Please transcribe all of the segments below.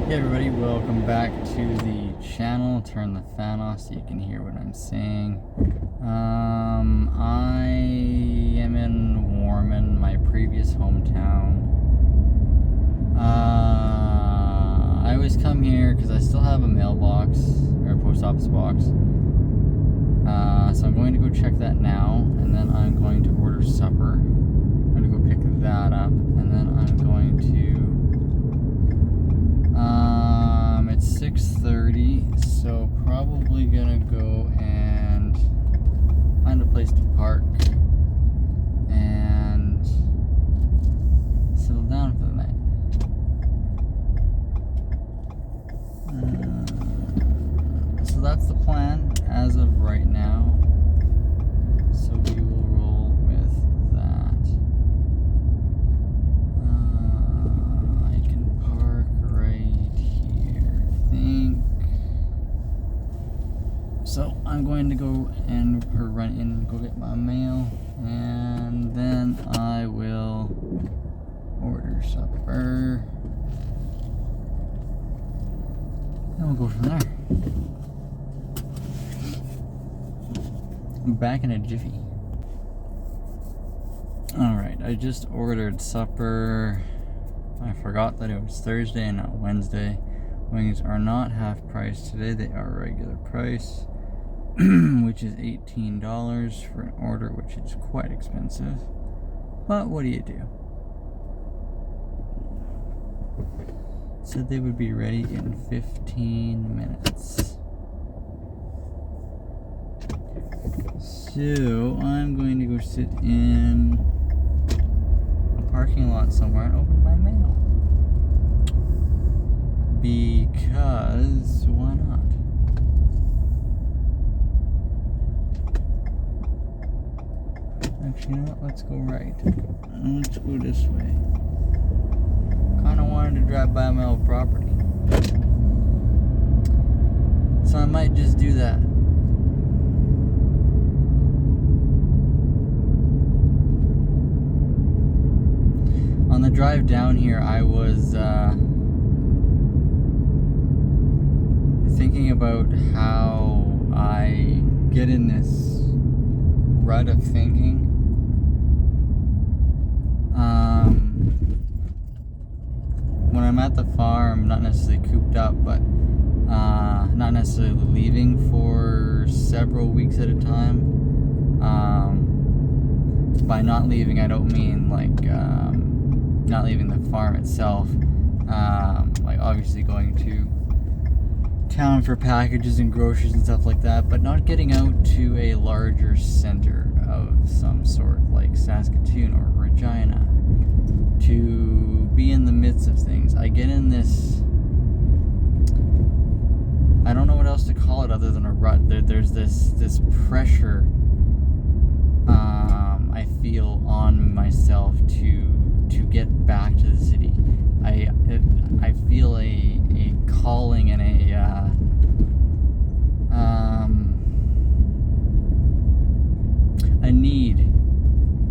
Hey everybody, welcome back to the channel. Turn the fan off so you can hear what I'm saying. I am in Warman, my previous hometown. I always come here because I still have a mailbox, or a post office box. So I'm going to go check that now, and then I'm going to order supper. I'm going to go pick that up, and then I'm going to... It's 6:30, so probably gonna go and find a place to park and settle down for the night. So that's the plan as of right now. So we will roll with that. I can park right here, I think. So I'm going to go and run in and go get my mail, and then I will order supper, and we'll go from there. I'm back in a jiffy. Alright, I just ordered supper. I forgot that it was Thursday and not Wednesday. Wings are not half price today, they are regular price, which is $18 for an order, which is quite expensive. But what do you do? Said they would be ready in 15 minutes. So I'm going to go sit in a parking lot somewhere and open my mail. Because why not? Actually, you know what? Let's go right. Let's go this way. Kind of wanted to drive by my old property, so I might just do that. On the drive down here, I was thinking about how I get in this rut of thinking. When I'm at the farm, not necessarily cooped up, but not necessarily leaving for several weeks at a time. By not leaving, I don't mean like not leaving the farm itself, like obviously going to town for packages and groceries and stuff like that, but not getting out to a larger center of some sort, like Saskatoon or Regina, to be in the midst of things. I get in this, I don't know what else to call it other than a rut. There's this pressure I feel on myself to get back to the city. I feel a calling and a need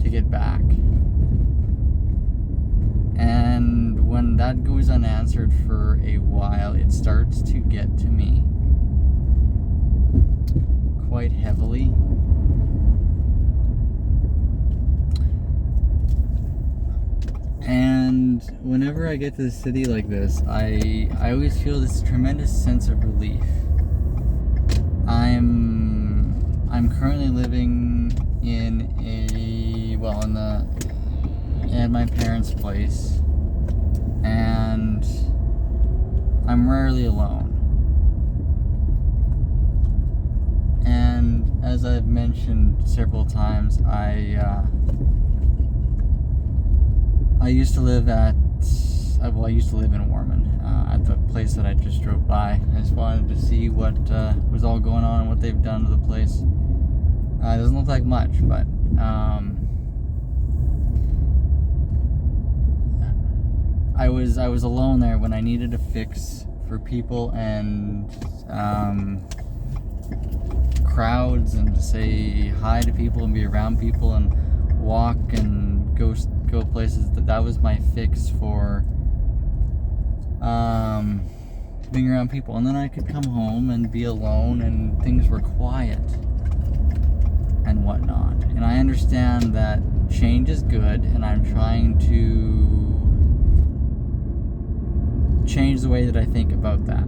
to get back. And when that goes unanswered for a while, it starts to get to me quite heavily. And whenever I get to the city like this, I always feel this tremendous sense of relief. I'm currently living at my parents' place, and I'm rarely alone. And as I've mentioned several times, I used to live in Warman, at the place that I just drove by. I just wanted to see what was all going on and what they've done to the place. It doesn't look like much, but I was alone there when I needed a fix for people and crowds, and to say hi to people and be around people and walk and go places. That was my fix for being around people. And then I could come home and be alone and things were quiet and whatnot. And I understand that change is good, and I'm trying to change the way that I think about that.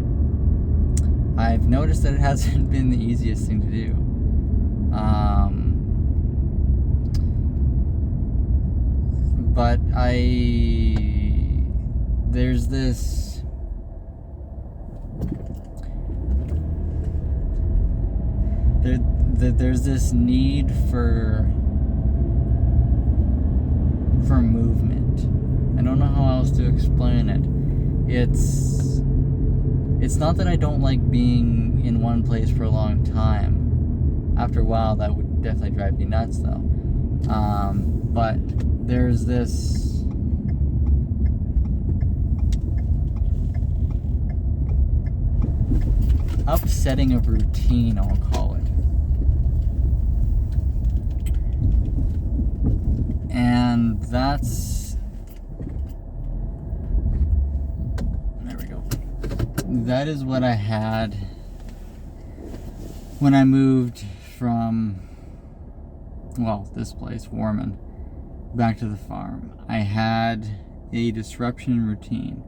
I've noticed that it hasn't been the easiest thing to do. But there's this there's this need for movement. I don't know how else to explain it. It's not that I don't like being in one place for a long time. After a while, that would definitely drive me nuts, though. But there's this upsetting of routine, I'll call it. And that's, there we go. That is what I had when I moved from, well, this place, Warman, back to the farm. I had a disruption in routine.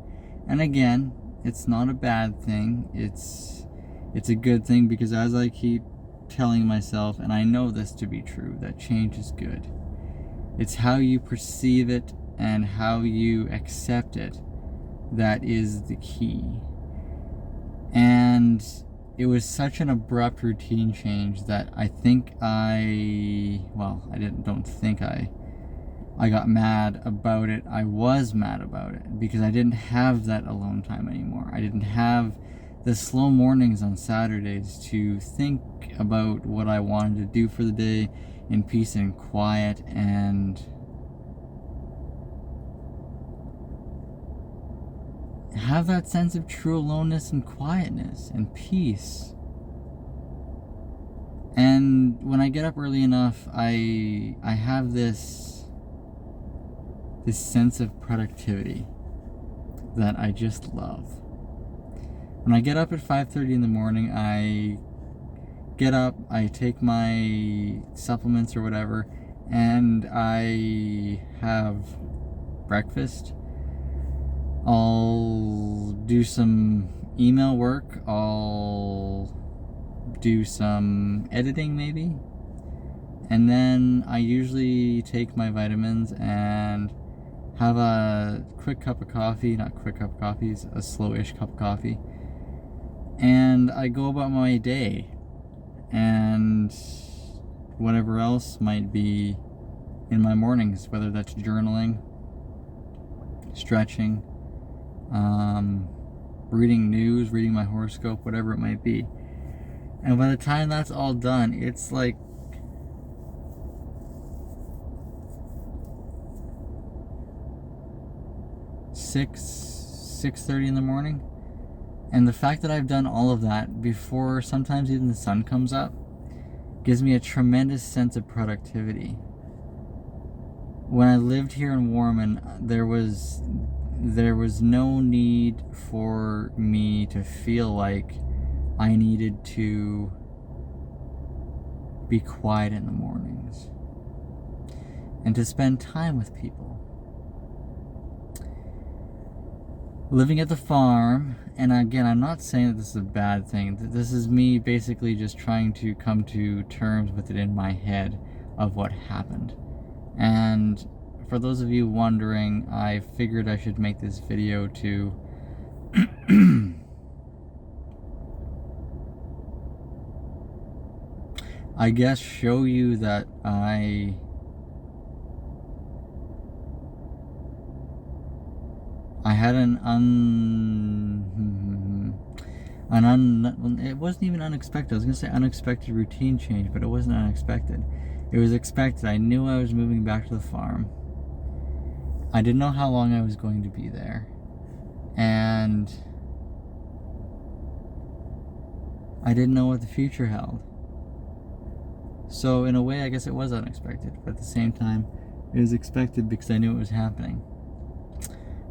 And again, it's not a bad thing. It's a good thing, because as I keep telling myself, and I know this to be true, that change is good. It's how you perceive it and how you accept it that is the key. And it was such an abrupt routine change that I got mad about it. I was mad about it because I didn't have that alone time anymore. I didn't have the slow mornings on Saturdays to think about what I wanted to do for the day in peace and quiet, and have that sense of true aloneness and quietness and peace. And when I get up early enough, I have this sense of productivity that I just love. When I get up at 5:30 in the morning, I get up, I take my supplements or whatever, and I have breakfast. I'll do some email work, I'll do some editing maybe, and then I usually take my vitamins and have a quick cup of coffee, not quick cup of coffee, a slowish cup of coffee, and I go about my day. And whatever else might be in my mornings, whether that's journaling, stretching, reading news, reading my horoscope, whatever it might be. And by the time that's all done, it's like six thirty in the morning. And the fact that I've done all of that before sometimes even the sun comes up gives me a tremendous sense of productivity. When I lived here in Warman, there was no need for me to feel like I needed to be quiet in the mornings and to spend time with people. Living at the farm, and again, I'm not saying that this is a bad thing. This is me basically just trying to come to terms with it in my head of what happened. And for those of you wondering, I figured I should make this video to I guess show you that I had it wasn't even unexpected. I was going to say unexpected routine change, but it wasn't unexpected. It was expected. I knew I was moving back to the farm. I didn't know how long I was going to be there. And I didn't know what the future held. So in a way, I guess it was unexpected, but at the same time, it was expected because I knew it was happening.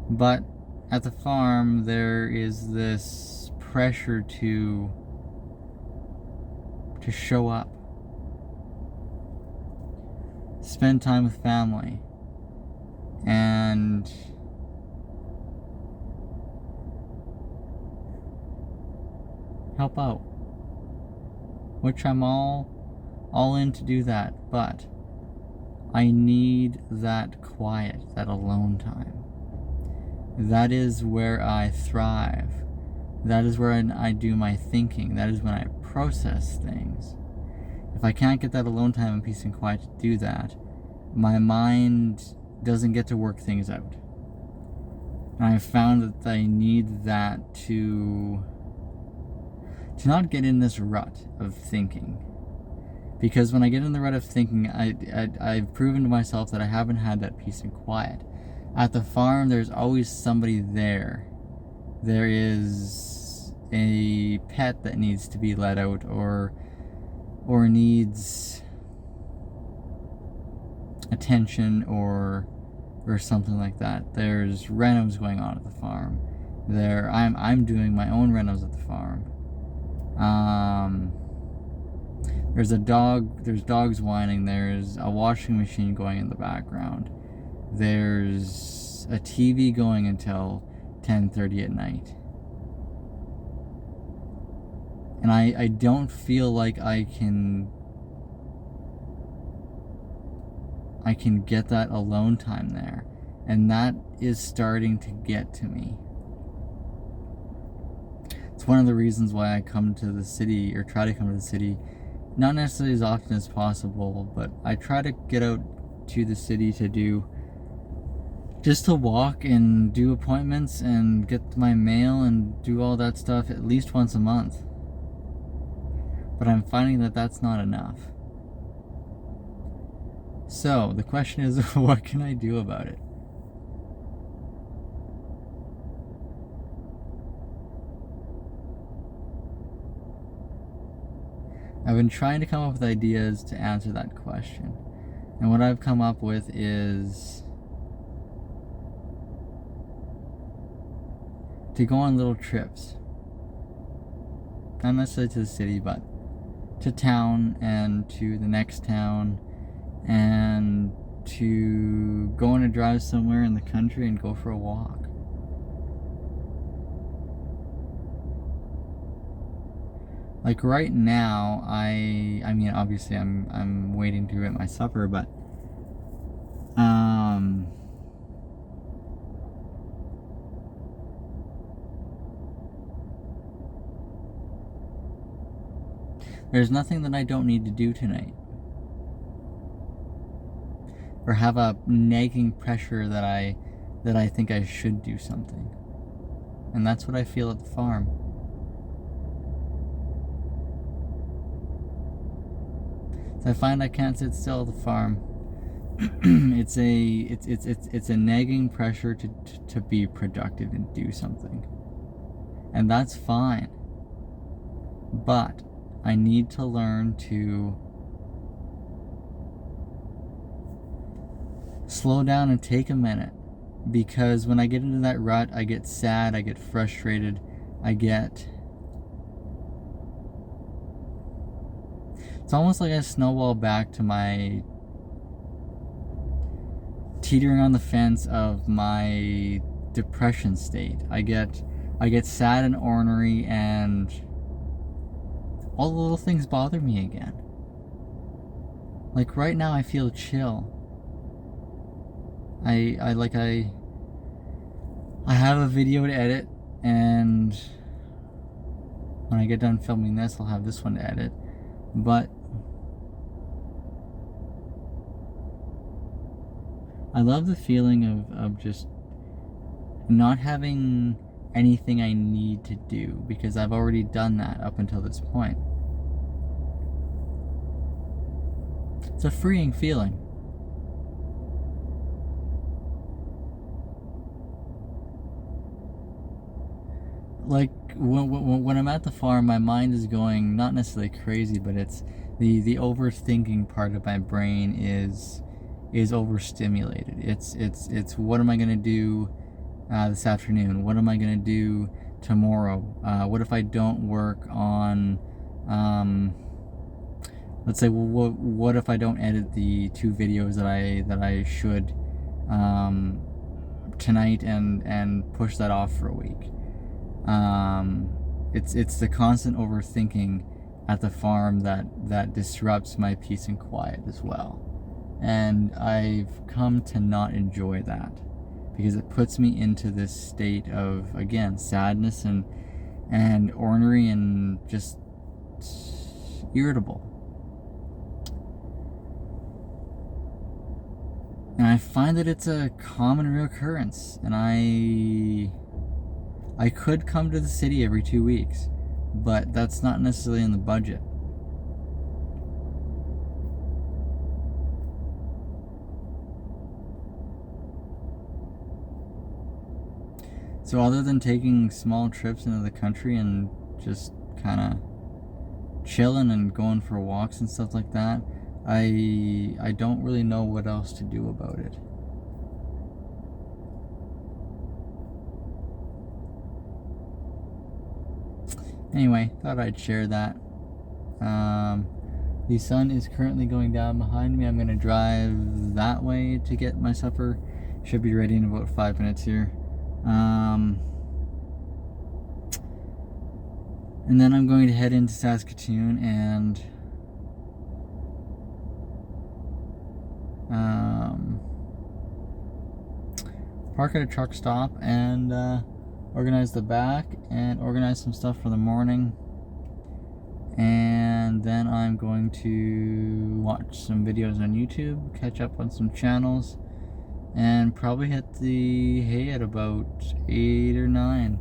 But at the farm, there is this pressure to show up, spend time with family, and help out, which I'm all in to do that, but I need that quiet, that alone time. That is where I thrive. That is where I do my thinking. That is when I process things. If I can't get that alone time and peace and quiet to do that, my mind doesn't get to work things out. And I've found that I need that to not get in this rut of thinking. Because when I get in the rut of thinking, I've proven to myself that I haven't had that peace and quiet. At the farm, there's always somebody there. There is a pet that needs to be let out or needs attention or something like that. There's renos going on at the farm. I'm doing my own renos at the farm. There's dogs whining. There's a washing machine going in the background. There's a TV going until 10:30 at night. And I don't feel like I can get that alone time there. And that is starting to get to me. It's one of the reasons why I come to the city, or try to come to the city, not necessarily as often as possible, but I try to get out to the city just to walk and do appointments and get my mail and do all that stuff at least once a month. But I'm finding that that's not enough. So the question is, what can I do about it? I've been trying to come up with ideas to answer that question. And what I've come up with is to go on little trips. Not necessarily to the city, but to town and to the next town, and to go on a drive somewhere in the country and go for a walk. Like right now, I mean, obviously I'm waiting to eat my supper, but there's nothing that I don't need to do tonight, or have a nagging pressure that I think I should do something. And that's what I feel at the farm. So I find I can't sit still at the farm. It's a nagging pressure to be productive and do something. And that's fine. But I need to learn to slow down and take a minute. Because when I get into that rut, I get sad, I get frustrated, it's almost like I snowball back to my teetering on the fence of my depression state. I get sad and ornery, and all the little things bother me again. Like right now I feel chill. I have a video to edit, and when I get done filming this, I'll have this one to edit. But I love the feeling of just not having anything I need to do, because I've already done that up until this point. It's a freeing feeling. Like when I'm at the farm, my mind is going not necessarily crazy, but it's the overthinking part of my brain is overstimulated. It's what am I gonna do this afternoon? What am I gonna do tomorrow? What if I don't work on, let's say, what if I don't edit the 2 videos that I should tonight and push that off for a week? It's the constant overthinking at the farm that disrupts my peace and quiet as well. And I've come to not enjoy that, because it puts me into this state of, again, sadness and ornery and just irritable. And I find that it's a common reoccurrence, and I could come to the city every 2 weeks, but that's not necessarily in the budget. So other than taking small trips into the country and just kind of chilling and going for walks and stuff like that, I don't really know what else to do about it. Anyway, thought I'd share that. The sun is currently going down behind me. I'm going to drive that way to get my supper. Should be ready in about 5 minutes here. And then I'm going to head into Saskatoon and park at a truck stop and organize the back and organize some stuff for the morning. And then I'm going to watch some videos on YouTube, catch up on some channels, and probably hit the hay at about 8 or 9.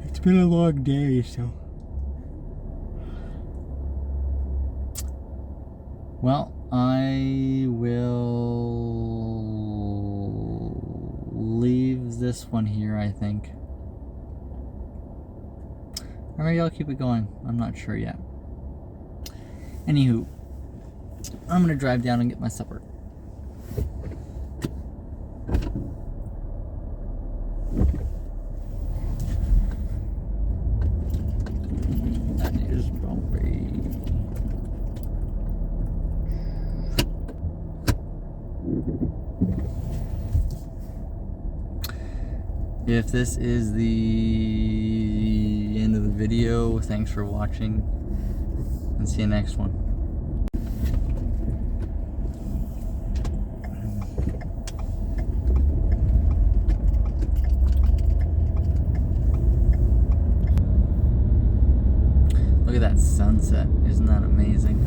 It's been a long day, so. Well, I will leave this one here, I think. Or maybe I'll keep it going. I'm not sure yet. Anywho, I'm gonna drive down and get my supper. That is bumpy. If this is the end of the video, thanks for watching, and see you next one. Look at that sunset, isn't that amazing?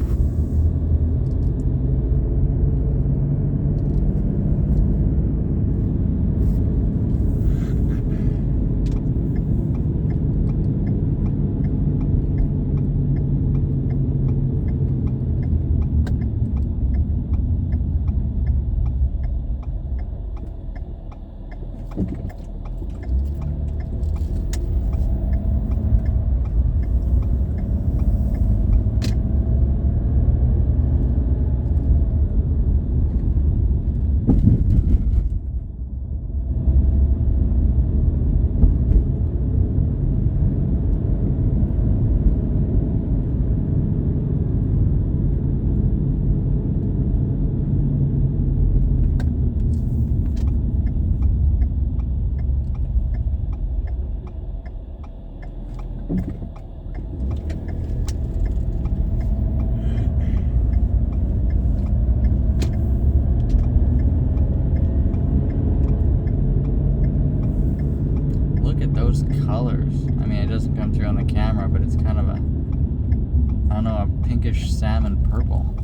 Colors. I mean, it doesn't come through on the camera, but it's kind of a, I don't know, a pinkish salmon purple.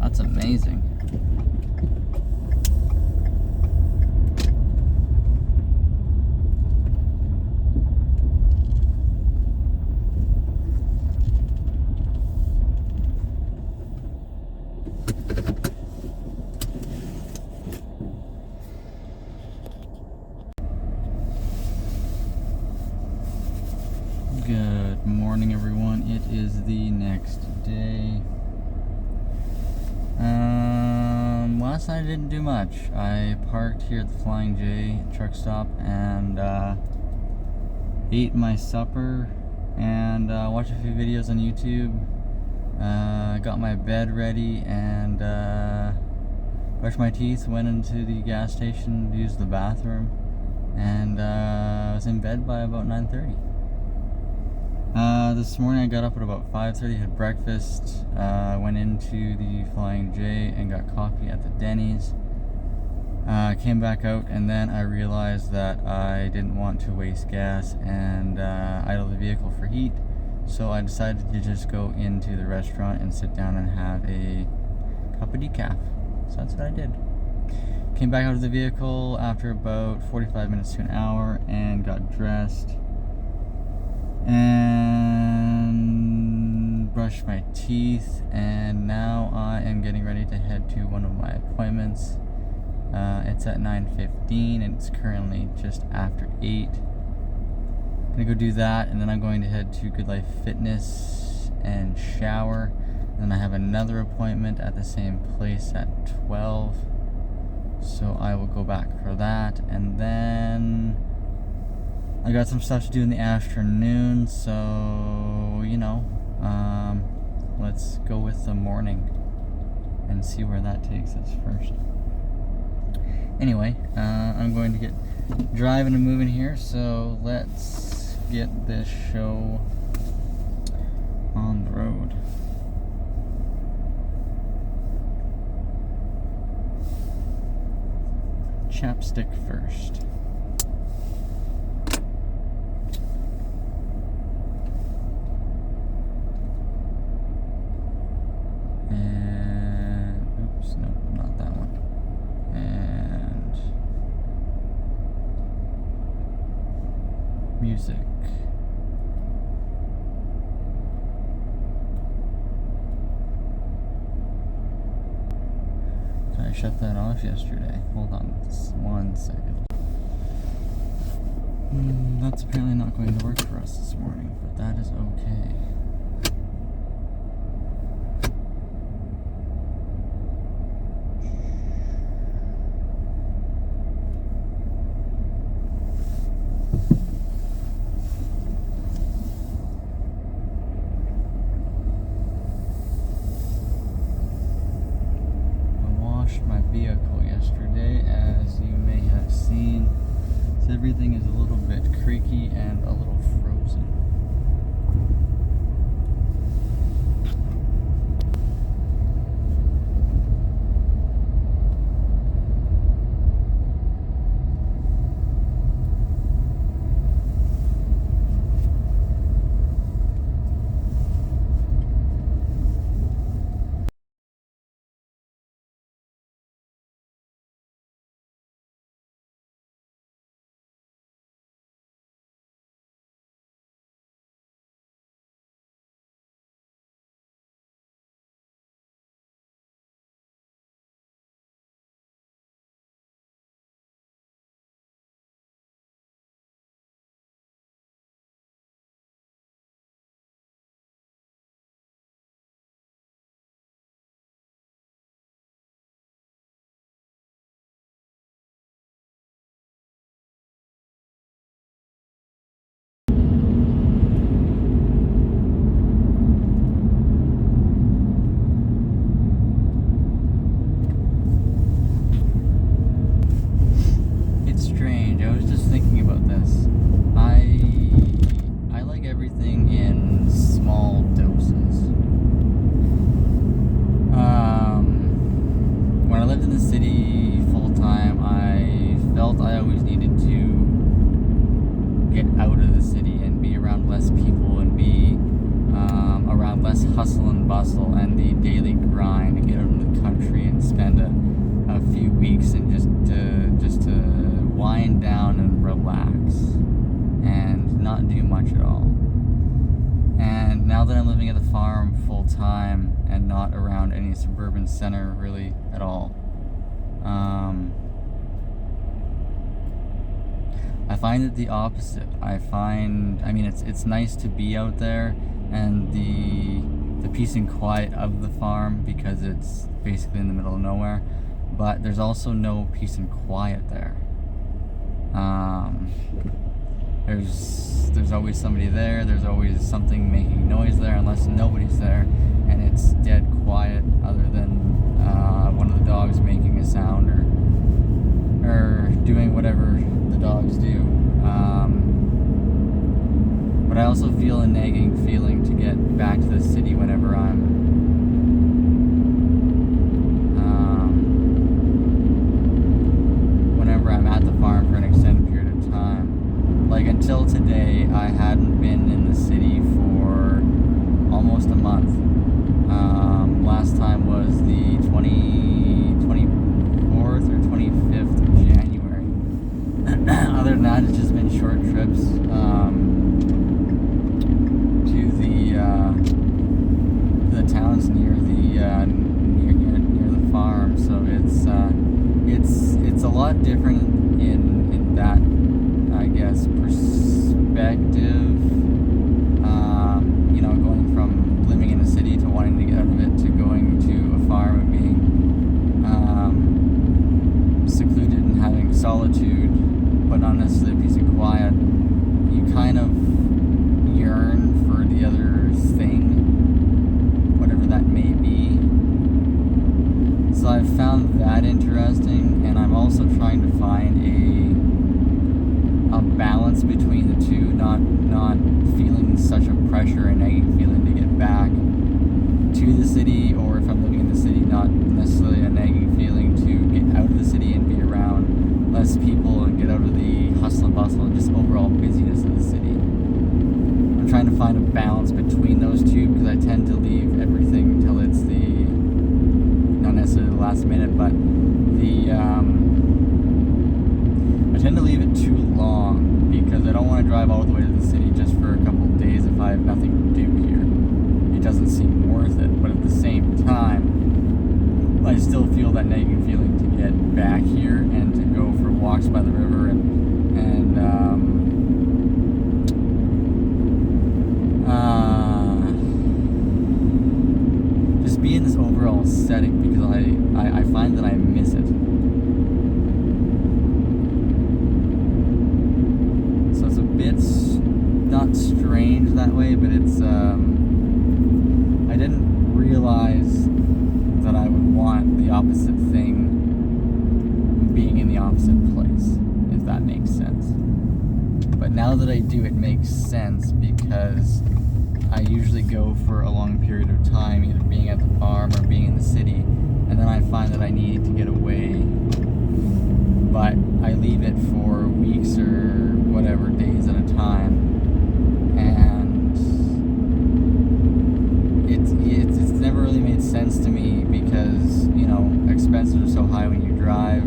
That's amazing. Good morning, everyone. It is the next day. Last night I didn't do much. I parked here at the Flying J truck stop and ate my supper and watched a few videos on YouTube. Got my bed ready and brushed my teeth, went into the gas station to use the bathroom, and I was in bed by about 9:30. This morning I got up at about 5:30, had breakfast, went into the Flying J and got coffee at the Denny's. Came back out, and then I realized that I didn't want to waste gas and idle the vehicle for heat, so I decided to just go into the restaurant and sit down and have a cup of decaf. So that's what I did. Came back out of the vehicle after about 45 minutes to an hour and got dressed and brushed my teeth, and now I am getting ready to head to one of my appointments. It's at 9:15 and it's currently just after 8. I'm gonna go do that, and then I'm going to head to Good Life Fitness and shower. And then I have another appointment at the same place at 12, so I will go back for that. And then I got some stuff to do in the afternoon, so let's go with the morning and see where that takes us first. Anyway, I'm going to get driving and moving here, so let's get this show on the road. Chapstick first. And oops, no, not that one. And music. I shut that off yesterday. Hold on just 1 second. That's apparently not going to work for us this morning, but that is okay. My vehicle yesterday, as you may have seen, so everything is a little bit creaky and a little frozen. Hustle and bustle and the daily grind to get out into the country and spend a few weeks and just to wind down and relax and not do much at all. And now that I'm living at the farm full time and not around any suburban center really at all, I find it the opposite. It's nice to be out there and the peace and quiet of the farm, because it's basically in the middle of nowhere, but there's also no peace and quiet there. There's always somebody there. There's always something making noise there, unless nobody's there, and it's dead quiet, other than one of the dogs making a sound or doing whatever the dogs do. But I also feel a nagging feeling to get back to the city whenever I'm at the farm for an extended period of time. Like until today, I hadn't been in the city for almost a month. Last time was the 24th or 25th of January. Other than that, it's just been short trips to the towns near the farm. So it's a lot different in that, I guess, perspective. Going from living in a city to wanting to get out of it to going to a farm and being secluded and having solitude, but not necessarily a peace and quiet. You kind of yearn for the other thing, whatever that may be. So I've found that interesting, and I'm also trying to find a balance between the two, not feeling such a pressure and nagging feeling to get back to the city, or if I'm living in the city, not necessarily a nagging feeling to get out of the city and be around less people and get out of the hustle and bustle and just overall busyness of the city. I'm trying to find a balance between those two, because I tend to leave everything until it's not necessarily the last minute, but I tend to leave it too long, because I don't want to drive all the way to the city just for a couple of days if I have nothing to do here. It doesn't seem worth it, but at the same time, I still feel that nagging feeling to get back here and to go for walks by the river and just be in this overall setting, because I find that I miss it. So it's a bit not strange that way, but it's I didn't realize that I would want the opposite thing being in the opposite place, if that makes sense. But now that I do, it makes sense, because I usually go for a long period of time, either being at the farm or being in the city, and then I find that I need to get away, but I leave it for weeks or whatever days at a time, and it's never really made sense to me, because expenses are so high when you drive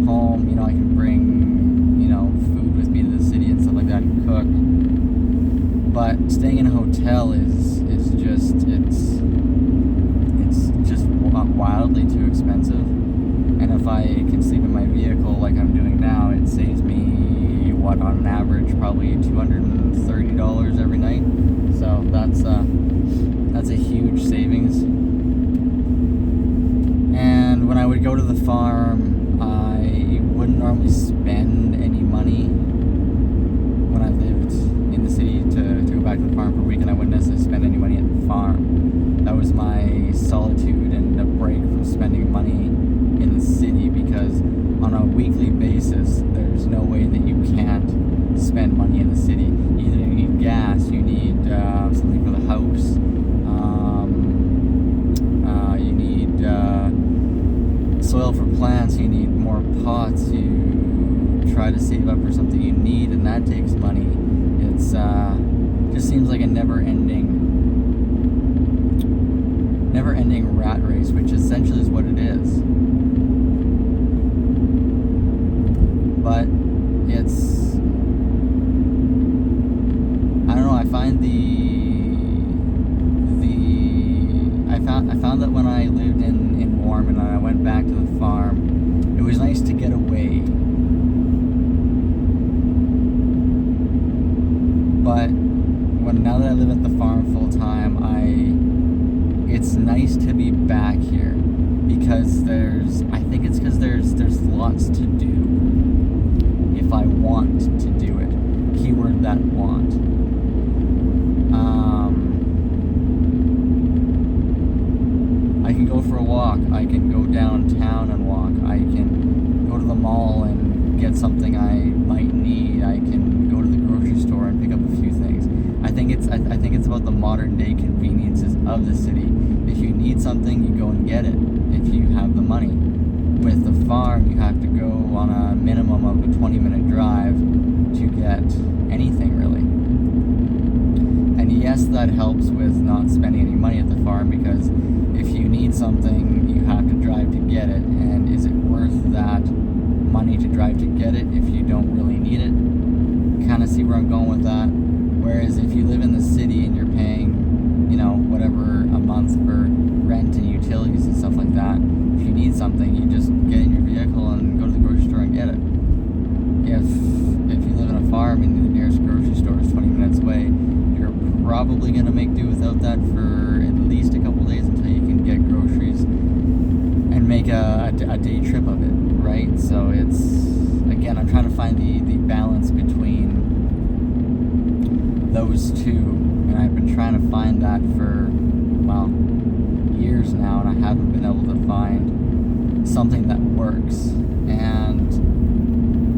home. I can bring food with me to the city and stuff like that and cook, but staying in a hotel is just wildly too expensive. And if I can sleep in my vehicle like I'm doing now, it saves me, on average, probably $230 every night. So that's a huge savings. And when I would go to the farm, I wouldn't normally spend any money. When I lived in the city to go back to the farm for a week, and I wouldn't necessarily spend any money at the farm. That was my solitude and a break from spending money in the city, because on a weekly basis, there's no way that you can't spend money in the city. Either you need gas, you need something for the house, you need soil for plants, you need more pots, you try to save up for something you need, and that takes money. It's just seems like a never-ending rat race, which essentially is what it is. But it's, I don't know, I find I found that when I lived in Warman and I went back to the farm, it was nice to get away. But now that I live at the farm full time, it's nice to be back here, because I think it's there's lots to do if I want to do it. Keyword that want. I can go for a walk. I can go downtown and walk. I can go to the mall and get something I might need. I can go to the grocery store and pick up a few things. I think it's about the modern day conveniences of the city. If you need something, you go and get it if you have the money. With the farm, you have to go on a minimum of a 20-minute drive to get anything, really. And yes, that helps with not spending any money at the farm, because if you need something, you have to drive to get it. And is it worth that money to drive to get it if you don't really need it? Kind of see where I'm going with that. Whereas if you live in the city and you're paying, you know, whatever a month for rent and utilities and stuff like that, if you need something, you just get in your vehicle and go to the grocery store and get it. If you live in a farm and the nearest grocery store is 20 minutes away, you're probably going to make do without that for at least a couple days until you can get groceries and make a day trip of it, right? So it's, again, I'm trying to find the balance between those two, and I've been trying to find that for, well, years now, and I haven't been able to find something that works. And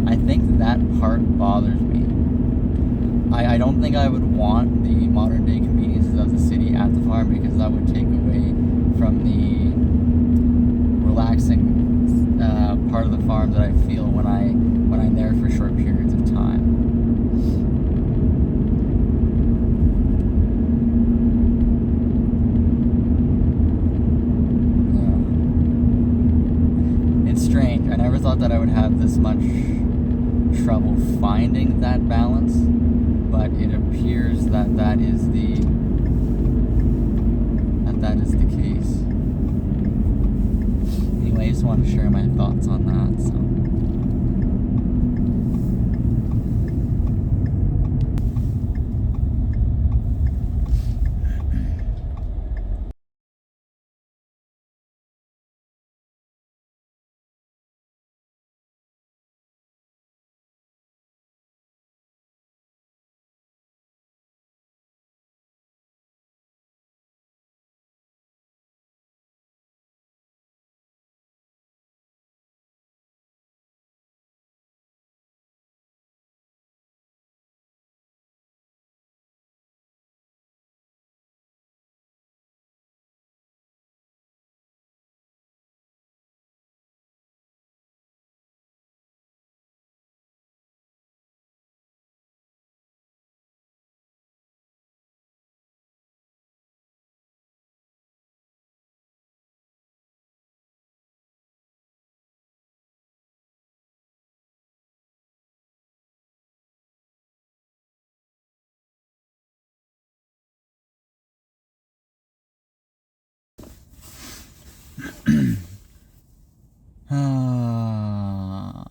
I think that part bothers me. I don't think I would want the modern day conveniences of the city at the farm, because that would take away from the relaxing part of the farm that I feel when I'm there for short periods of time. Strange. I never thought that I would have this much trouble finding that balance, but it appears that that is the case. Anyway, I just wanted to share my thoughts on that. So.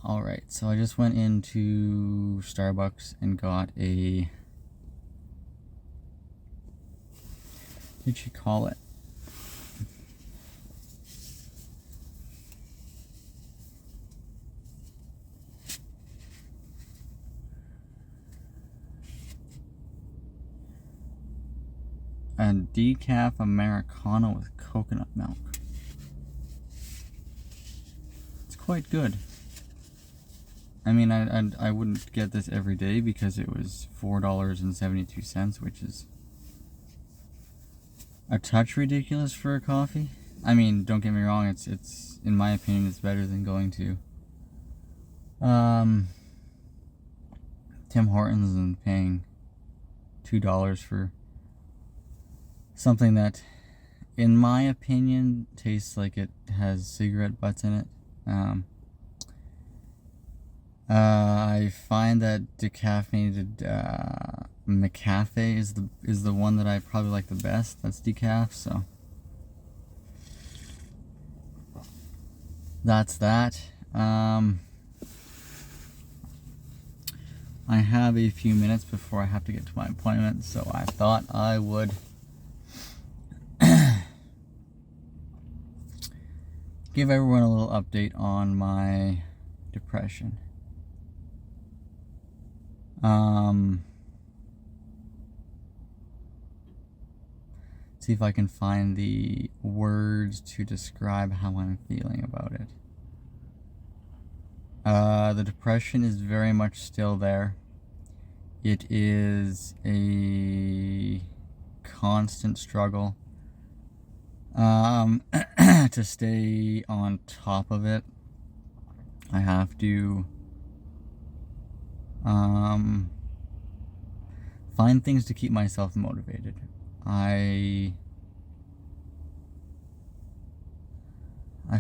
Alright, so I just went into Starbucks and got a, what did you call it? A decaf Americano with coconut milk. It's quite good. I mean, I wouldn't get this every day because it was $4.72, which is a touch ridiculous for a coffee. I mean, don't get me wrong, it's in my opinion, it's better than going to Tim Hortons and paying $2 for something that, in my opinion, tastes like it has cigarette butts in it. I find that decaffeinated McCafe is the one that I probably like the best. That's decaf, so that's that. I have a few minutes before I have to get to my appointment, so I thought I would give everyone a little update on my depression. see if I can find the words to describe how I'm feeling about it. The depression is very much still there. It is a constant struggle to stay on top of it. I have to find things to keep myself motivated. I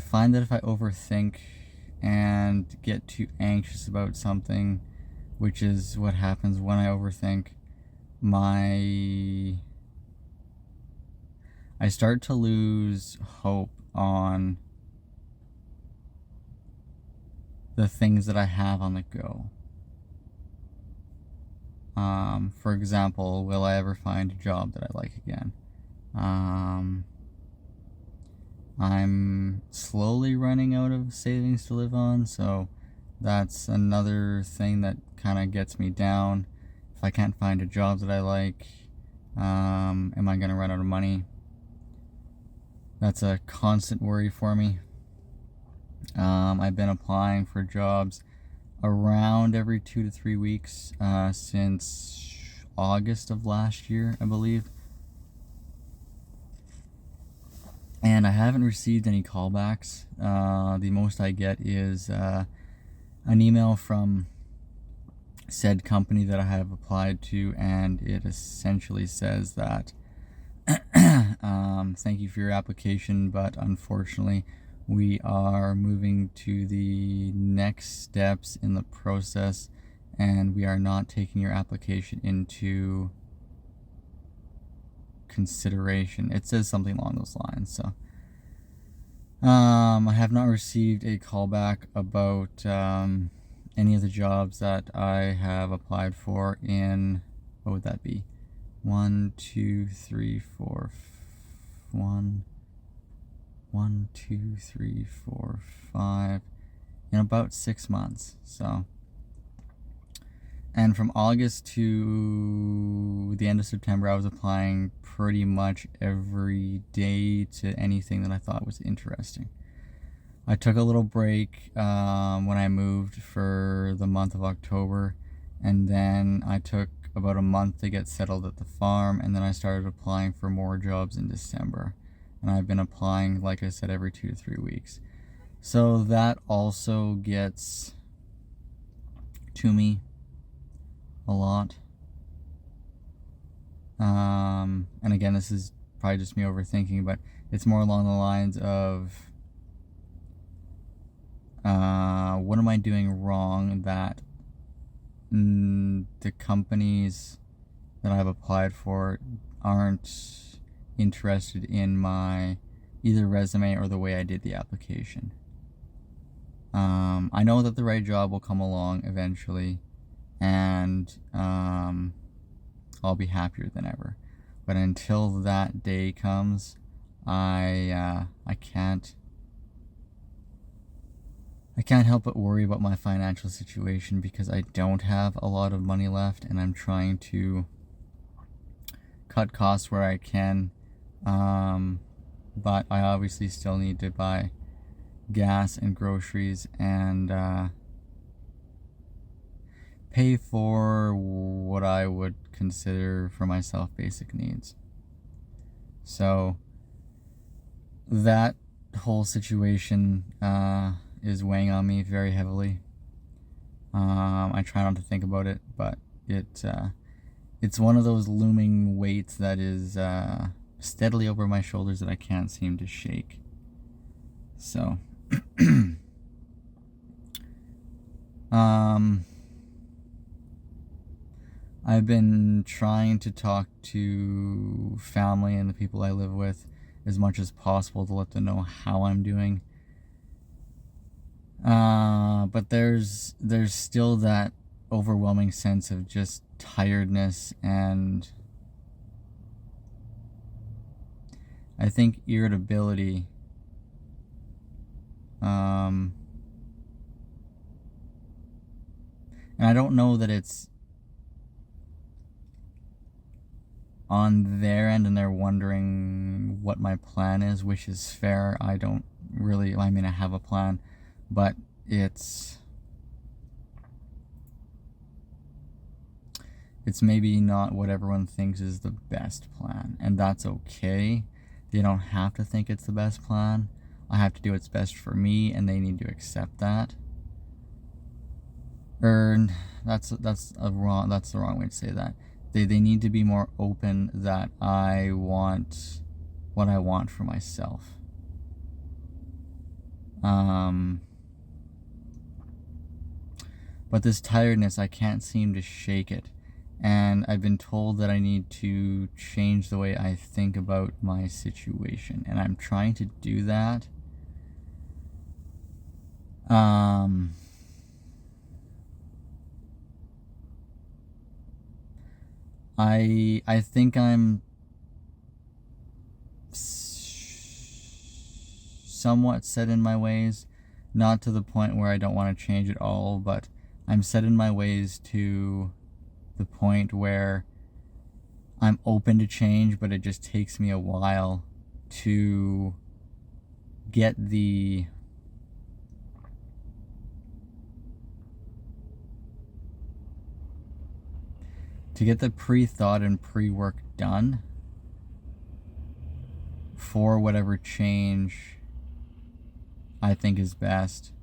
find that if I overthink and get too anxious about something, which is what happens when I overthink, I start to lose hope on the things that I have on the go. For example, will I ever find a job that I like again? I'm slowly running out of savings to live on, so that's another thing that kind of gets me down. If I can't find a job that I like, am I going to run out of money? That's a constant worry for me. I've been applying for jobs around every 2 to 3 weeks since August of last year, I believe. And I haven't received any callbacks. The most I get is an email from said company that I have applied to, and it essentially says that thank you for your application, but unfortunately we are moving to the next steps in the process, and we are not taking your application into consideration. It says something along those lines. So I have not received a callback about any of the jobs that I have applied for in, what would that be? 1, 2, 3, 4, 1, 2, 3, 4, 5, in about 6 months. So, and from August to the end of September, I was applying pretty much every day to anything that I thought was interesting. I took a little break when I moved for the month of October, and then I took about a month to get settled at the farm, and then I started applying for more jobs in December. And I've been applying, like I said, every 2 to 3 weeks. So that also gets to me a lot. And again, this is probably just me overthinking, but it's more along the lines of what am I doing wrong that the companies that I've applied for aren't interested in my either resume or the way I did the application. I know that the right job will come along eventually, and I'll be happier than ever. But until that day comes, I can't help but worry about my financial situation, because I don't have a lot of money left, and I'm trying to cut costs where I can. But I obviously still need to buy gas and groceries and pay for what I would consider for myself basic needs. So that whole situation is weighing on me very heavily. I try not to think about it, but it's one of those looming weights that is steadily over my shoulders that I can't seem to shake. So I've been trying to talk to family and the people I live with as much as possible to let them know how I'm doing. But there's still that overwhelming sense of just tiredness, and I think irritability. And I don't know that it's on their end and they're wondering what my plan is, which is fair. I don't really, I mean, I have a plan, but it's maybe not what everyone thinks is the best plan, and that's okay. They don't have to think it's the best plan. I have to do what's best for me, and they need to accept that. Or that's the wrong way to say that. They need to be more open that I want what I want for myself. But this tiredness, I can't seem to shake it. And I've been told that I need to change the way I think about my situation. And I'm trying to do that. I think I'm somewhat set in my ways. Not to the point where I don't want to change at all, but I'm set in my ways to the point where I'm open to change, but it just takes me a while to get the pre-thought and pre-work done for whatever change I think is best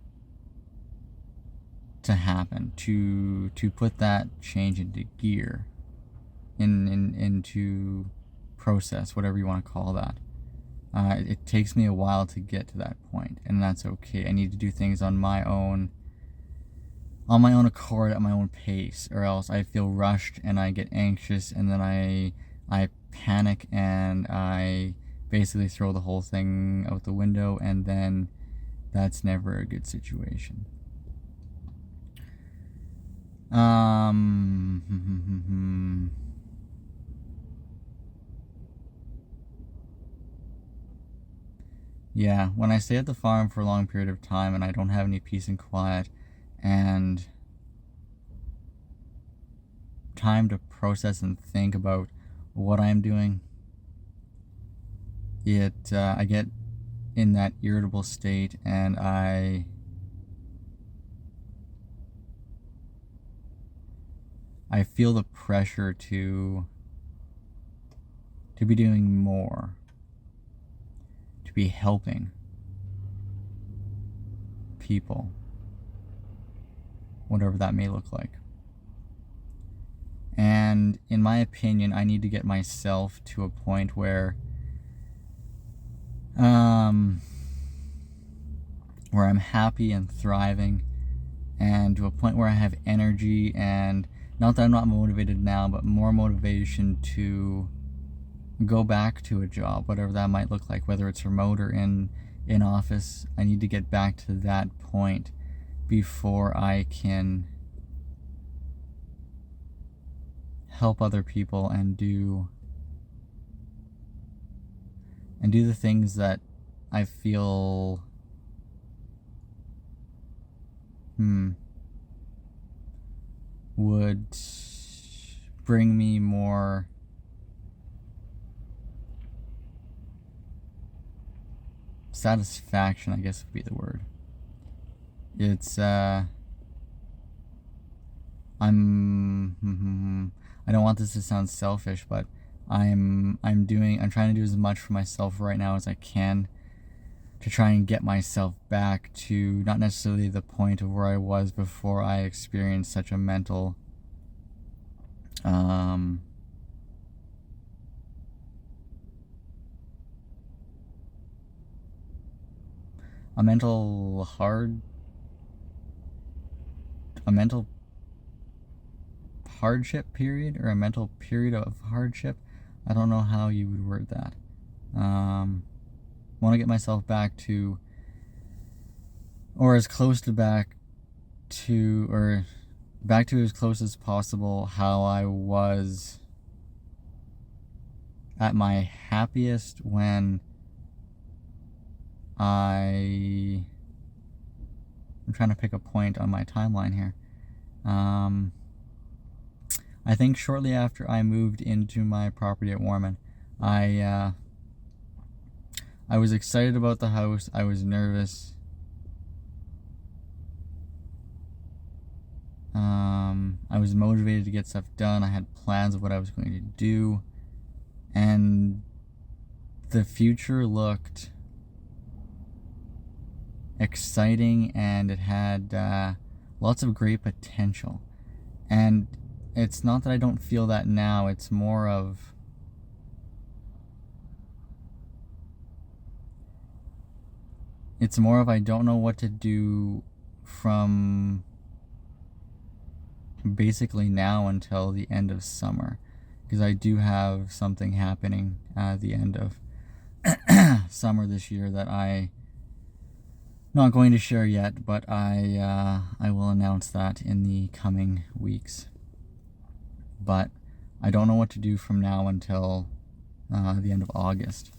to happen, to put that change into gear, into process, whatever you want to call that. It takes me a while to get to that point, and that's okay. I need to do things on my own accord, at my own pace, or else I feel rushed and I get anxious, and then I panic and I basically throw the whole thing out the window, and then that's never a good situation. Yeah, when I stay at the farm for a long period of time and I don't have any peace and quiet and time to process and think about what I'm doing, I get in that irritable state, and I feel the pressure to be doing more, to be helping people, whatever that may look like. And in my opinion, I need to get myself to a point where I'm happy and thriving, and to a point where I have energy, and not that I'm not motivated now, but more motivation to go back to a job, whatever that might look like, whether it's remote or in office. I need to get back to that point before I can help other people and do the things that I feel would bring me more satisfaction, I guess would be the word. It's I don't want this to sound selfish, but I'm trying to do as much for myself right now as I can to try and get myself back to not necessarily the point of where I was before I experienced such a mental hardship period, or a mental period of hardship. I don't know how you would word that. Want to get myself back to, or as close to back to as close as possible how I was at my happiest when I'm trying to pick a point on my timeline here. I think shortly after I moved into my property at Warman, I was excited about the house. I was nervous. I was motivated to get stuff done. I had plans of what I was going to do, and the future looked exciting, and it had lots of great potential. And it's not that I don't feel that now. It's more of I don't know what to do from basically now until the end of summer, because I do have something happening at the end of summer this year that I'm not going to share yet, but I will announce that in the coming weeks. But I don't know what to do from now until the end of August.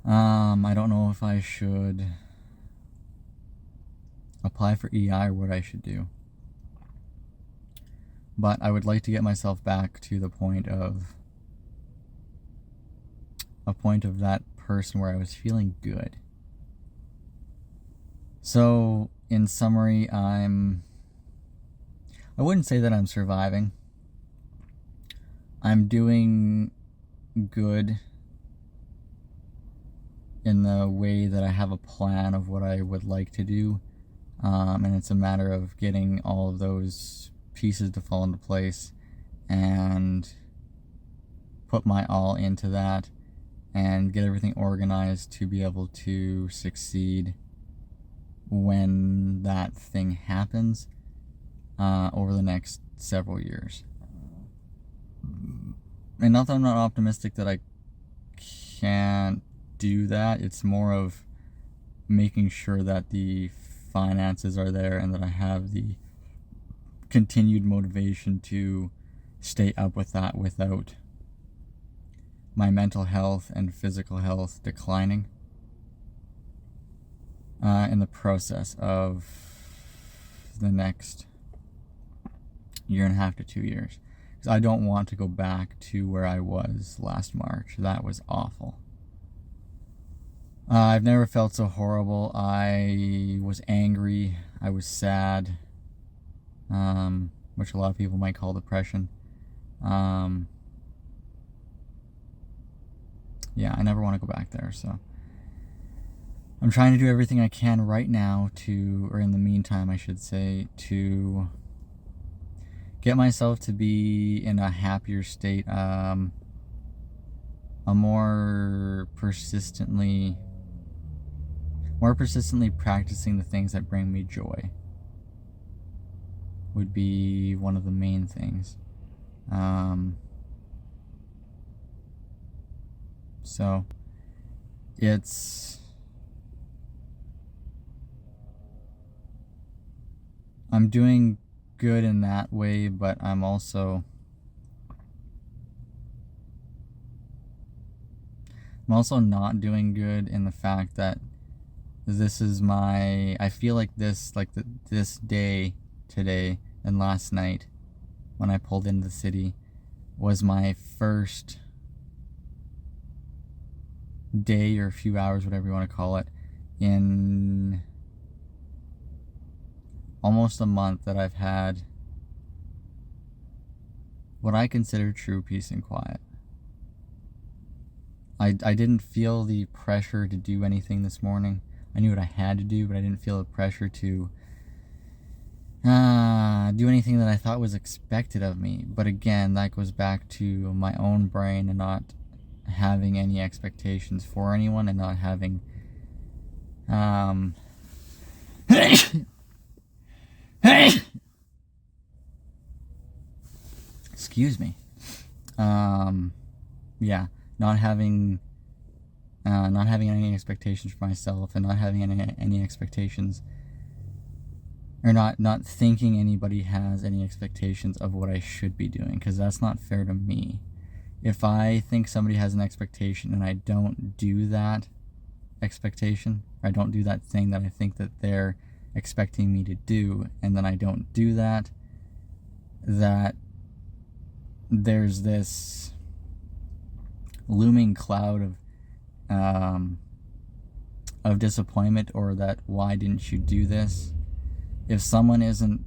I don't know if I should apply for EI or what I should do. But I would like to get myself back to the point of that person where I was feeling good. So, in summary, I wouldn't say that I'm surviving. I'm doing good in the way that I have a plan of what I would like to do. And it's a matter of getting all of those pieces to fall into place and put my all into that and get everything organized to be able to succeed when that thing happens over the next several years. And not that I'm not optimistic that I can't do that. It's more of making sure that the finances are there and that I have the continued motivation to stay up with that without my mental health and physical health declining in the process of the next 1.5 to 2 years. Because I don't want to go back to where I was last March. That was awful. I've never felt so horrible. I was angry. I was sad, which a lot of people might call depression. Yeah, I never want to go back there. So I'm trying to do everything I can right now or in the meantime, I should say, to get myself to be in a happier state, a more persistently practicing the things that bring me joy would be one of the main things. So I'm doing good in that way, but I'm also not doing good in the fact that I feel like this day today and last night when I pulled into the city was my first day or a few hours, whatever you want to call it, in almost a month that I've had what I consider true peace and quiet. I didn't feel the pressure to do anything this morning. I knew what I had to do, but I didn't feel the pressure to do anything that I thought was expected of me. But again, that goes back to my own brain and not having any expectations for anyone and not having excuse me. Yeah, not having any expectations for myself and not having any expectations, or not thinking anybody has any expectations of what I should be doing, because that's not fair to me. If I think somebody has an expectation and I don't do that expectation, or I don't do that thing that I think that they're expecting me to do, and then I don't do that, that there's this looming cloud of disappointment, or that why didn't you do this? If someone isn't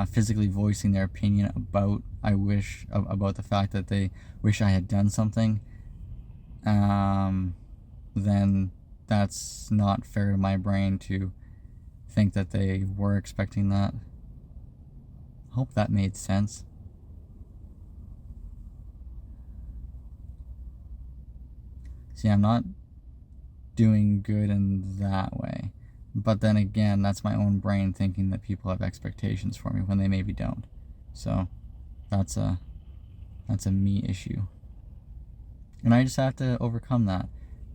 physically voicing their opinion about about the fact that they wish I had done something, then that's not fair to my brain to think that they were expecting that. Hope that made sense. See, I'm not doing good in that way. But then again, that's my own brain thinking that people have expectations for me when they maybe don't. So that's a me issue. And I just have to overcome that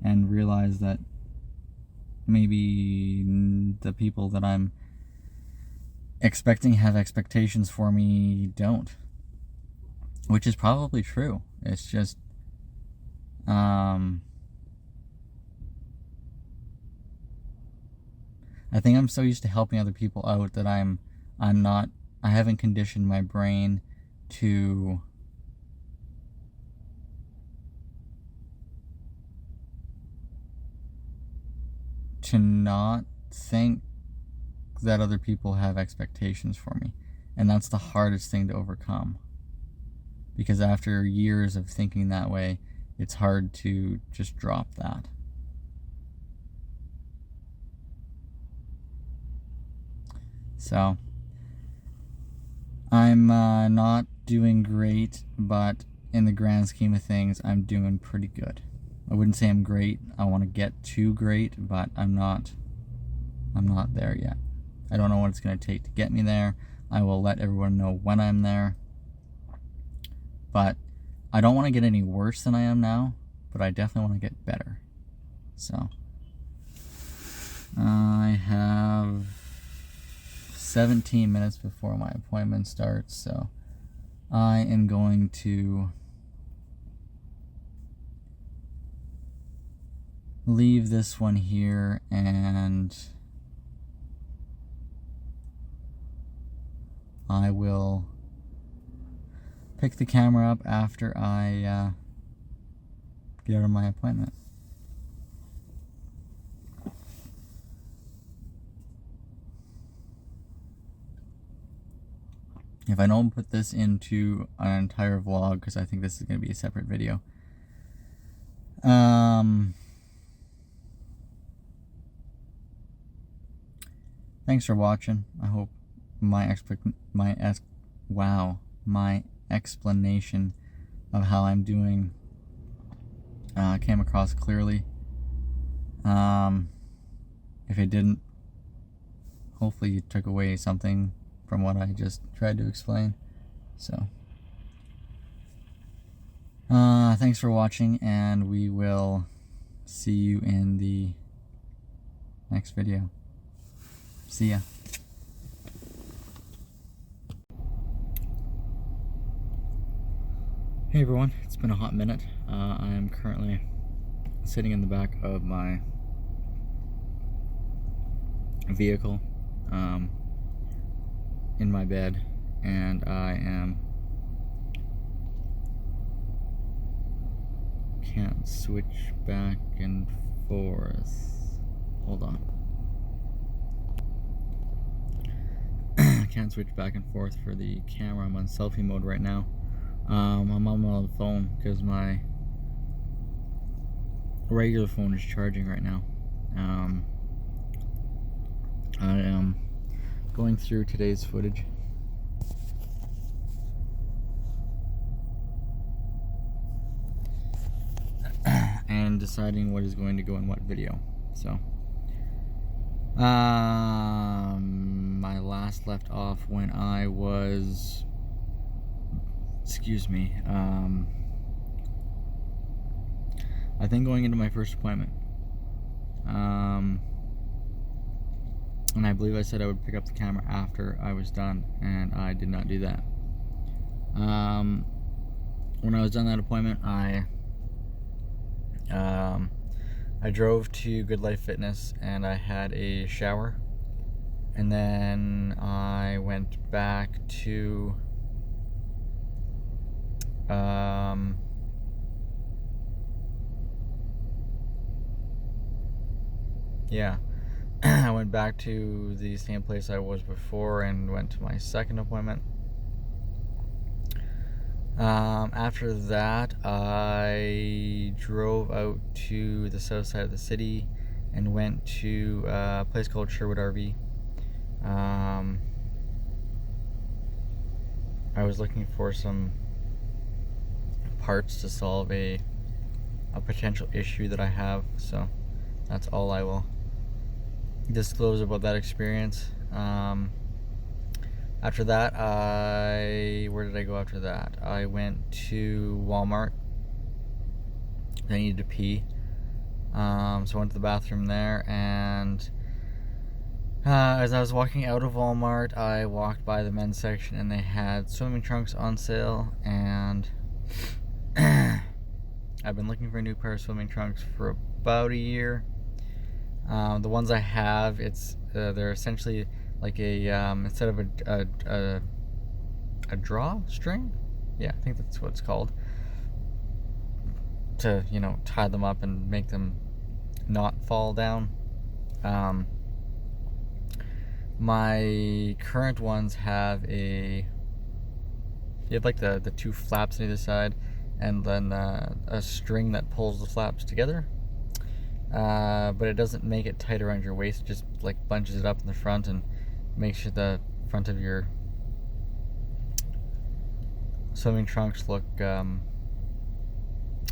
and realize that maybe the people that I'm expecting have expectations for me don't. Which is probably true. It's just I think I'm so used to helping other people out that I haven't conditioned my brain to not think that other people have expectations for me. And that's the hardest thing to overcome. Because after years of thinking that way, it's hard to just drop that. So, I'm not doing great, but in the grand scheme of things, I'm doing pretty good. I wouldn't say I'm great. I want to get to great, but I'm not there yet. I don't know what it's going to take to get me there. I will let everyone know when I'm there. But I don't want to get any worse than I am now, but I definitely want to get better. So, I have 17 minutes before my appointment starts, so I am going to leave this one here, and I will pick the camera up after I get out of my appointment. If I don't put this into an entire vlog, because I think this is going to be a separate video, thanks for watching. I hope my explanation of how I'm doing came across clearly. If it didn't, hopefully you took away something from what I just tried to explain. So, thanks for watching, and we will see you in the next video. See ya. Hey everyone, it's been a hot minute. I am currently sitting in the back of my vehicle, in my bed, and can't switch back and forth. Hold on. Can't switch back and forth for the camera. I'm on selfie mode right now. I'm on the phone because my regular phone is charging right now. I am going through today's footage. And deciding what is going to go in what video. So, my last left off when I was, I think going into my first appointment. And I believe I said I would pick up the camera after I was done, and I did not do that. When I was done that appointment, I I drove to Good Life Fitness and I had a shower, and then I went back to yeah, I went back to the same place I was before and went to my second appointment. After that, I drove out to the south side of the city and went to a place called Sherwood RV. I was looking for some parts to solve a potential issue that I have, so that's all I will disclose about that experience. After that, where did I go after that? I went to Walmart. I needed to pee. So I went to the bathroom there, and as I was walking out of Walmart, I walked by the men's section and they had swimming trunks on sale, and I've been looking for a new pair of swimming trunks for about a year. The ones I have, they're essentially like a instead of a drawstring, yeah, I think that's what it's called, to tie them up and make them not fall down. My current ones have you have like the two flaps on either side, and then a string that pulls the flaps together. But it doesn't make it tight around your waist. It just like bunches it up in the front and makes the front of your swimming trunks look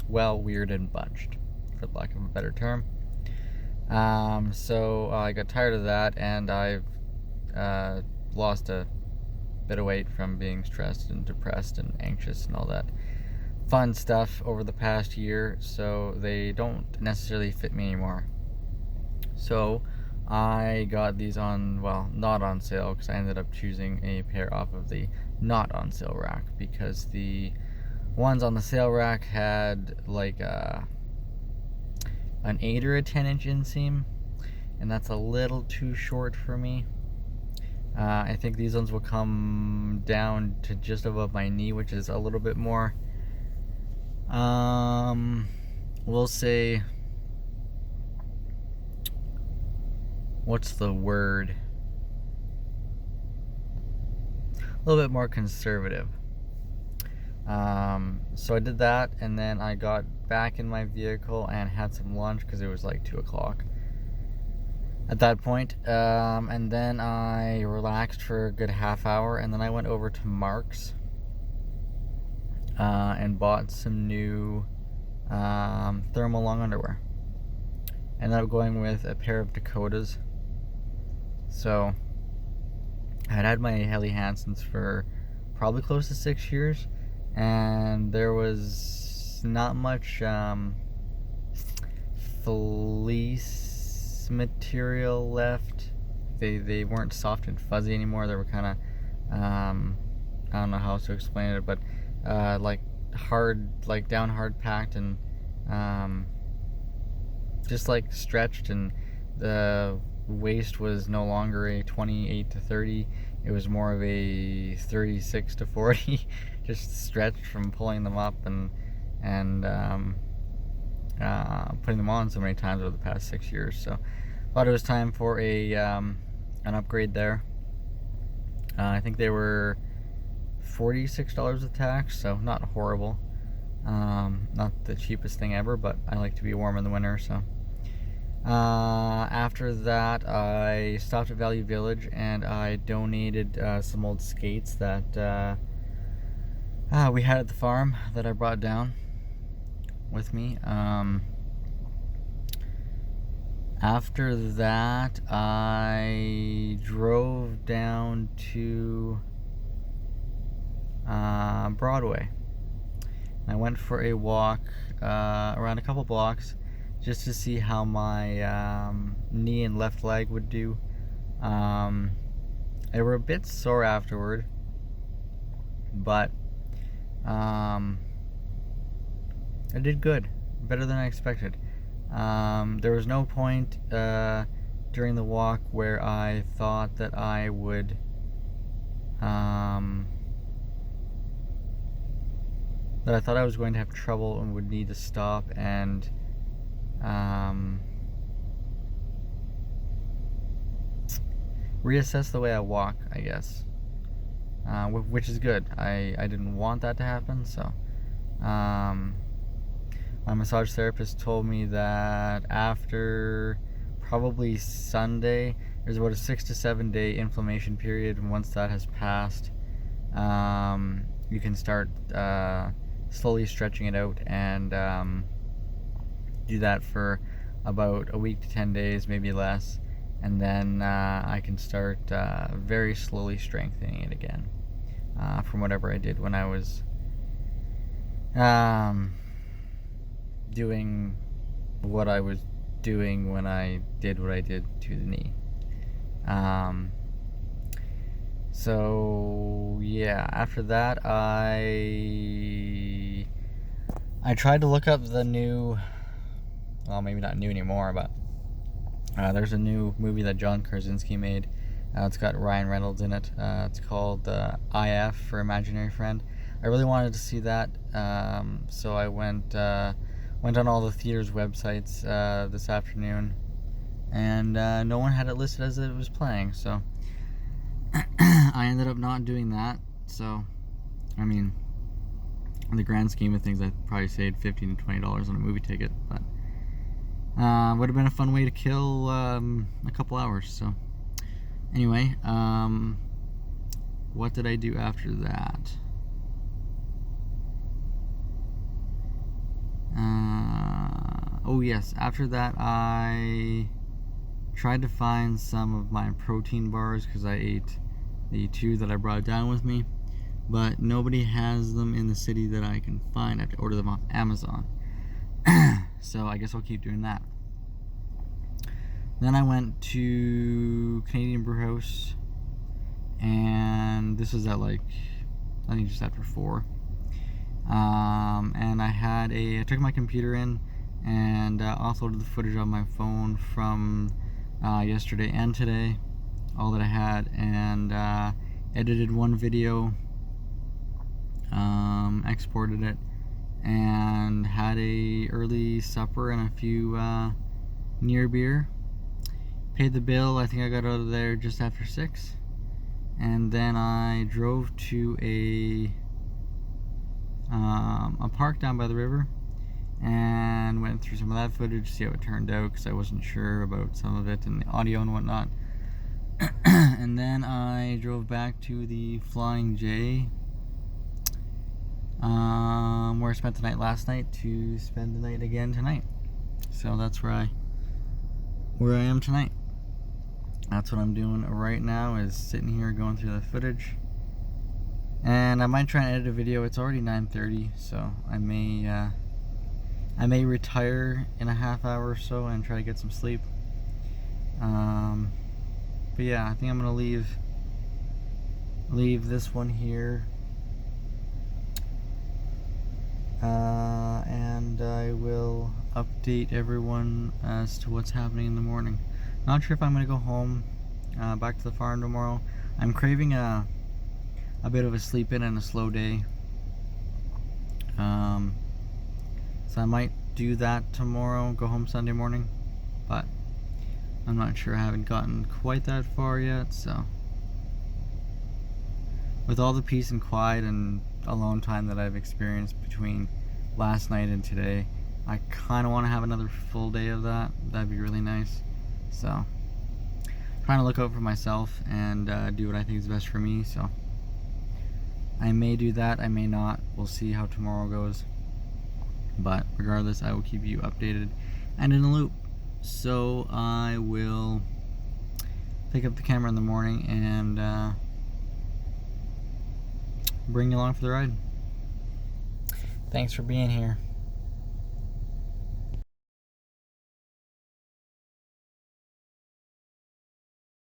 weird and bunched, for lack of a better term. So I got tired of that, and I've lost a bit of weight from being stressed and depressed and anxious and all that fun stuff over the past year, so they don't necessarily fit me anymore. So I got these not on sale, because I ended up choosing a pair off of the not on sale rack, because the ones on the sale rack had like an 8 or a 10-inch inseam, and that's a little too short for me. I think these ones will come down to just above my knee, which is a little bit more, we'll say, what's the word? A little bit more conservative. So I did that, and then I got back in my vehicle and had some lunch, because it was like 2 o'clock at that point. And then I relaxed for a good half hour, and then I went over to Mark's and bought some new thermal long underwear. Ended up going with a pair of Dakotas. So I had my Helly Hansons for probably close to 6 years, and there was not much fleece material left. They weren't soft and fuzzy anymore. They were kind of I don't know how else to explain it, but like hard, like down hard packed, and just like stretched, and the waist was no longer a 28 to 30. It was more of a 36 to 40, just stretched from pulling them up and putting them on so many times over the past 6 years. So thought it was time for an upgrade there. I think they were $46 with tax, so not horrible. Not the cheapest thing ever, but I like to be warm in the winter, so. After that, I stopped at Value Village and I donated some old skates that we had at the farm that I brought down with me. After that, I drove down to Broadway. I went for a walk around a couple blocks, just to see how my knee and left leg would do. They were a bit sore afterward, but I did good, better than I expected. There was no point during the walk where I thought that I would I was going to have trouble and would need to stop and reassess the way I walk, I guess, which is good. I didn't want that to happen, so my massage therapist told me that after probably Sunday, there's about a 6 to 7 day inflammation period, and once that has passed, you can start slowly stretching it out and do that for about a week to 10 days, maybe less, and then I can start very slowly strengthening it again from whatever I did when I was doing what I was doing when I did what I did to the knee. So yeah, after that I tried to look up the new, well, maybe not new anymore, but there's a new movie that John Krasinski made. It's got Ryan Reynolds in it. It's called IF, for Imaginary Friend. I really wanted to see that, so I went on all the theaters' websites this afternoon, and no one had it listed as it was playing, so I ended up not doing that. So, I mean, in the grand scheme of things, I probably saved $15 to $20 on a movie ticket, but would have been a fun way to kill a couple hours. So anyway, what did I do after that? Oh yes, after that I tried to find some of my protein bars because I ate the 2 that I brought down with me, but nobody has them in the city that I can find. I have to order them off Amazon. So I guess I'll keep doing that. Then I went to Canadian Brew House, and this was at I think just after 4. And I took my computer in and offloaded the footage on my phone from yesterday and today, all that I had, and edited one video, exported it, and had a early supper and a few near beer. Paid the bill. I think I got out of there just after 6, and then I drove to a park down by the river and went through some of that footage to see how it turned out, because I wasn't sure about some of it and the audio and whatnot. And then I drove back to the Flying J, where I spent the night last night, to spend the night again tonight. So that's where I am tonight. That's what I'm doing right now, is sitting here going through the footage. And I might try and edit a video. It's already 9:30, so I may retire in a half hour or so and try to get some sleep. But yeah, I think I'm gonna leave this one here, and I will update everyone as to what's happening in the morning. Not sure if I'm gonna go home, back to the farm tomorrow. I'm craving a bit of a sleep in and a slow day, so I might do that tomorrow, go home Sunday morning, but I'm not sure. I haven't gotten quite that far yet. So with all the peace and quiet and alone time that I've experienced between last night and today, I kind of want to have another full day of that. That'd be really nice. So trying to look out for myself and do what I think is best for me. So I may do that, I may not. We'll see how tomorrow goes. But regardless, I will keep you updated and in the loop. So I will pick up the camera in the morning and bring you along for the ride. Thanks for being here.